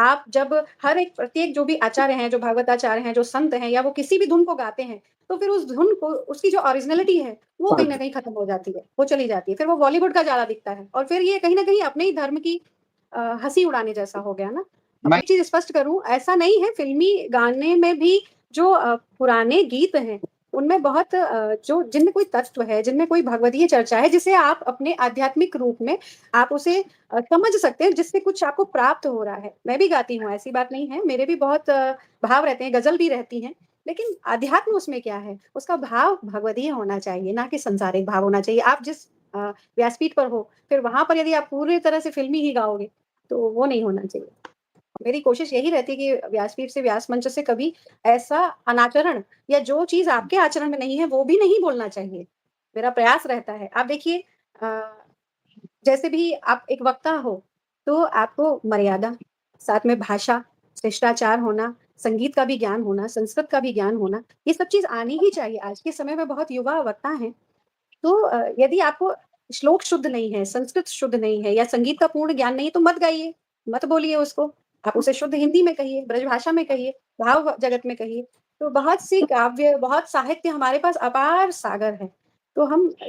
आप जब हर एक प्रत्येक जो भी आचार्य हैं, जो भागवताचार्य हैं, जो संत हैं या वो किसी भी धुन को गाते हैं, तो फिर उस धुन को उसकी जो ओरिजिनलिटी है, वो हाँ कहीं न जी। कहीं खत्म हो जाती है, वो चली जाती है। फिर वो बॉलीवुड का ज़्यादा दिखता है और फिर ये कहीं न कहीं अपने ही धर्म की हँसी उड़ाने जैसा हो गया ना। और मैं एक चीज़ स्पष्ट करूँ, ऐसा नहीं है फ़िल्मी गाने में भी जो पुराने गीत हैं, उनमें बहुत जो जिनमें कोई तत्व है, जिनमें कोई भगवदीय चर्चा है, जिसे आप अपने आध्यात्मिक रूप में आप उसे समझ सकते हैं, जिससे कुछ आपको प्राप्त हो रहा है। मैं भी गाती हूँ, ऐसी बात नहीं है, मेरे भी बहुत भाव रहते हैं, गज़ल भी रहती हैं, लेकिन अध्यात्म उसमें क्या है? उसका भाव भगवदीय होना चाहिए, ना कि सांसारिक भाव होना चाहिए। आप जिस व्यासपीठ पर हो, फिर वहाँ पर यदि आप पूरी तरह से फ़िल्मी ही गाओगे, तो वो नहीं होना चाहिए। मेरी कोशिश यही रहती है कि व्यासपीठ से, व्यास मंच से कभी ऐसा अनाचरण या जो चीज़ आपके आचरण में नहीं है, वो भी नहीं बोलना चाहिए। मेरा प्रयास रहता है। आप देखिए जैसे भी आप एक वक्ता हो, तो आपको मर्यादा, साथ में भाषा, शिष्टाचार होना, संगीत का भी ज्ञान होना, संस्कृत का भी ज्ञान होना, ये सब चीज़ आनी ही चाहिए। आज के समय में बहुत युवा वक्ता हैं, तो यदि आपको श्लोक शुद्ध नहीं है, संस्कृत शुद्ध नहीं है या संगीत का पूर्ण ज्ञान नहीं है, तो मत गाइए, मत बोलिए उसको। आप उसे शुद्ध हिंदी में कहिए, ब्रजभाषा में कहिए, भाव जगत में कहिए। तो बहुत सी काव्य, बहुत साहित्य हमारे पास अपार सागर है। तो हम